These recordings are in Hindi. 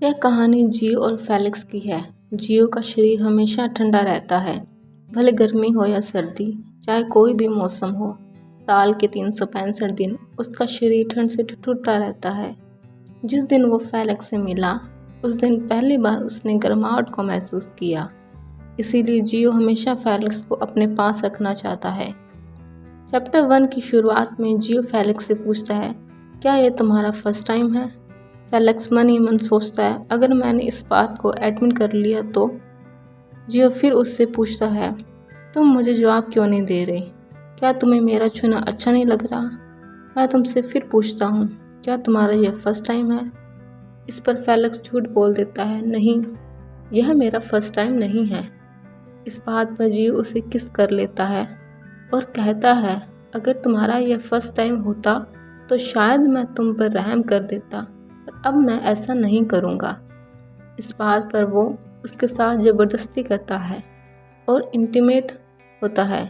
यह कहानी जियो और फेलिक्स की है। जियो का शरीर हमेशा ठंडा रहता है, भले गर्मी हो या सर्दी, चाहे कोई भी मौसम हो। साल के 365 दिन उसका शरीर ठंड से ठिठुरता रहता है। जिस दिन वो फेलिक्स से मिला, उस दिन पहली बार उसने गर्माहट को महसूस किया। इसीलिए जियो हमेशा फेलिक्स को अपने पास रखना चाहता है। चैप्टर 1 की शुरुआत में जियो फेलिक्स से पूछता है, क्या ये तुम्हारा फर्स्ट टाइम है? फेलिक्स मन ही मन सोचता है, अगर मैंने इस बात को एडमिट कर लिया तो। जियो फिर उससे पूछता है, तुम मुझे जवाब क्यों नहीं दे रही? क्या तुम्हें मेरा छूना अच्छा नहीं लग रहा? मैं तुमसे फिर पूछता हूँ, क्या तुम्हारा यह फर्स्ट टाइम है? इस पर फेलिक्स झूठ बोल देता है, नहीं, यह मेरा फर्स्ट टाइम नहीं है। इस बात पर जियो उसे किस कर लेता है और कहता है, अगर तुम्हारा यह फर्स्ट टाइम होता तो शायद मैं तुम पर रहम कर देता, पर अब मैं ऐसा नहीं करूँगा। इस बात पर वो उसके साथ ज़बरदस्ती करता है और इंटीमेट होता है,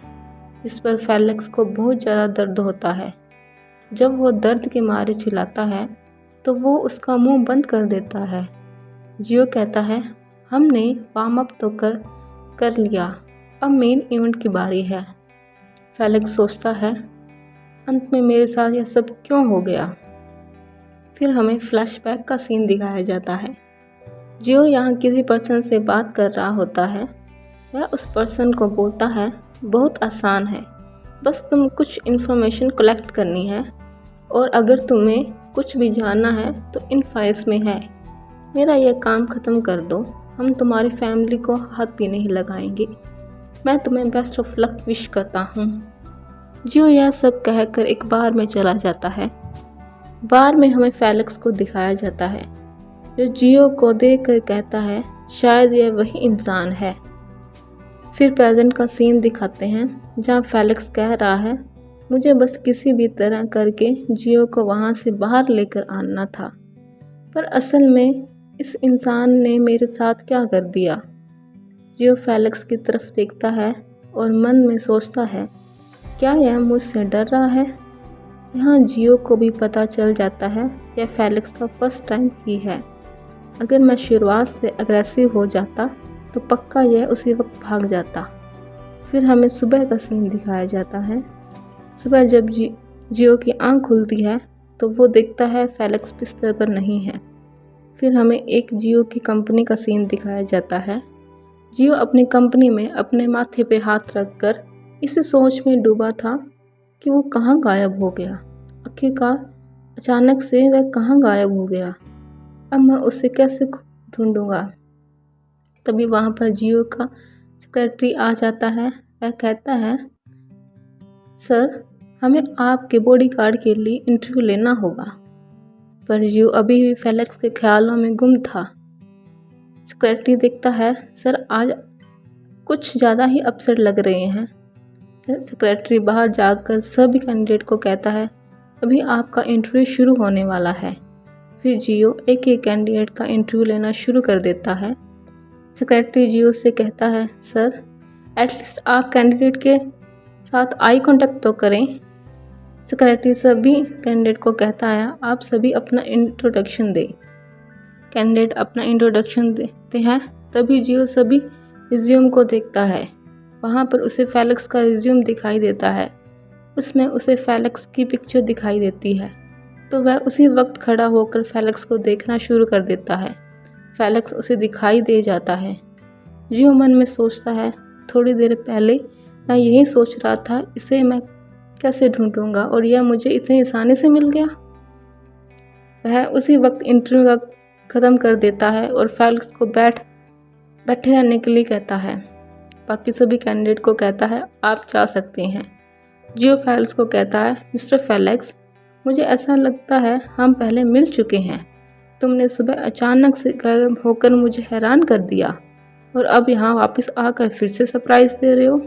जिस पर फेलिक्स को बहुत ज़्यादा दर्द होता है। जब वो दर्द के मारे चिल्लाता है तो वो उसका मुंह बंद कर देता है। जियो कहता है, हमने वार्म अप तो कर लिया, अब मेन इवेंट की बारी है। फेलिक्स सोचता है, अंत में मेरे साथ यह सब क्यों हो गया? फिर हमें फ्लैशबैक का सीन दिखाया जाता है। जियो यहाँ किसी पर्सन से बात कर रहा होता है। वह उस पर्सन को बोलता है, बहुत आसान है, बस तुम कुछ इन्फॉर्मेशन कलेक्ट करनी है और अगर तुम्हें कुछ भी जानना है तो इन फाइल्स में है। मेरा यह काम ख़त्म कर दो, हम तुम्हारी फैमिली को हाथ भी नहीं लगाएंगे। मैं तुम्हें बेस्ट ऑफ लक विश करता हूँ। जियो यह सब कहकर एक बार में चला जाता है। बार में हमें फेलिक्स को दिखाया जाता है, जो जियो को देखकर कहता है, शायद यह वही इंसान है। फिर प्रेजेंट का सीन दिखाते हैं, जहाँ फेलिक्स कह रहा है, मुझे बस किसी भी तरह करके जियो को वहाँ से बाहर लेकर आना था, पर असल में इस इंसान ने मेरे साथ क्या कर दिया? जियो फेलिक्स की तरफ देखता है और मन में सोचता है, क्या यह मुझसे डर रहा है? यहाँ जियो को भी पता चल जाता है यह फेलिक्स का फर्स्ट टाइम ही है। अगर मैं शुरुआत से अग्रेसिव हो जाता तो पक्का यह उसी वक्त भाग जाता। फिर हमें सुबह का सीन दिखाया जाता है। सुबह जब जियो की आंख खुलती है तो वो देखता है फेलिक्स बिस्तर पर नहीं है। फिर हमें एक जियो की कंपनी का सीन दिखाया जाता है। जियो अपनी कंपनी में अपने माथे पे हाथ रखकर इस सोच में डूबा था कि वो कहाँ गायब हो गया। आखिरकार अचानक से वह कहाँ गायब हो गया? अब मैं उसे कैसे ढूंढूंगा? तभी वहाँ पर जियो का सेक्रेटरी आ जाता है। वह कहता है, सर, हमें आपके बॉडीगार्ड के लिए इंटरव्यू लेना होगा। पर जियो अभी भी फेलिक्स के ख्यालों में गुम था। सेक्रेटरी देखता है, सर आज कुछ ज़्यादा ही अपसेट लग रहे हैं। सेक्रेटरी बाहर जाकर सभी कैंडिडेट को कहता है, अभी आपका इंटरव्यू शुरू होने वाला है। फिर जियो एक एक कैंडिडेट का इंटरव्यू लेना शुरू कर देता है। सेक्रेटरी जियो से कहता है, सर एटलीस्ट आप कैंडिडेट के साथ आई कांटेक्ट तो करें। सेक्रेटरी सभी कैंडिडेट को कहता है, आप सभी अपना इंट्रोडक्शन दें। कैंडिडेट अपना इंट्रोडक्शन देते हैं। तभी जियो सभी रिज्यूम को देखता है। वहाँ पर उसे फेलिक्स का रिज्यूम दिखाई देता है। उसमें उसे फेलिक्स की पिक्चर दिखाई देती है, तो वह उसी वक्त खड़ा होकर फेलिक्स को देखना शुरू कर देता है। फेलिक्स उसे दिखाई दे जाता है। जियो मन में सोचता है, थोड़ी देर पहले मैं यही सोच रहा था, इसे मैं कैसे ढूंढूंगा और यह मुझे इतनी आसानी से मिल गया। वह उसी वक्त इंटरव्यू का ख़त्म कर देता है और फेलिक्स को बैठे रहने के लिए कहता है। बाकी सभी कैंडिडेट को कहता है, आप जा सकते हैं। जियो फेलिक्स को कहता है, मिस्टर फेलिक्स, मुझे ऐसा लगता है हम पहले मिल चुके हैं। तुमने सुबह अचानक से गायब होकर मुझे हैरान कर दिया और अब यहाँ वापस आकर फिर से सरप्राइज़ दे रहे हो।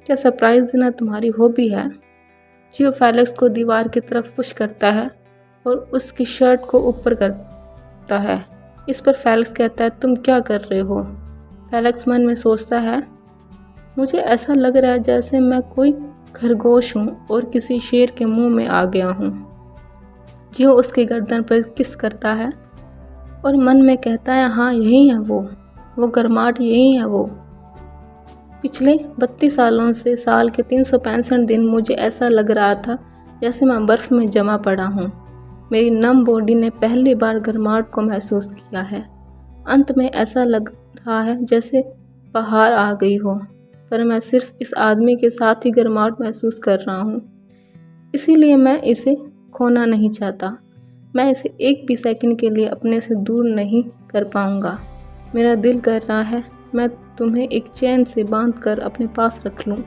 क्या सरप्राइज़ देना तुम्हारी हॉबी है? जियो फेलिक्स को दीवार की तरफ पुश करता है और उसकी शर्ट को ऊपर करता है। इस पर फेलिक्स कहता है, तुम क्या कर रहे हो? फेलिक्स मन में सोचता है, मुझे ऐसा लग रहा है जैसे मैं कोई खरगोश हूँ और किसी शेर के मुंह में आ गया हूँ। जियो उसकी गर्दन पर किस करता है और मन में कहता है हाँ यही है वो गर्माहट यही है वो। पिछले 32 सालों से साल के 365 दिन मुझे ऐसा लग रहा था जैसे मैं बर्फ़ में जमा पड़ा हूँ। मेरी नम बॉडी ने पहली बार गर्माहट को महसूस किया है। अंत में ऐसा लग रहा है जैसे बाहर आ गई हो, पर मैं सिर्फ इस आदमी के साथ ही गर्माहट महसूस कर रहा हूँ। इसीलिए मैं इसे खोना नहीं चाहता। मैं इसे एक भी सेकंड के लिए अपने से दूर नहीं कर पाऊँगा। मेरा दिल कर रहा है मैं तुम्हें एक चैन से बांध कर अपने पास रख लूँ।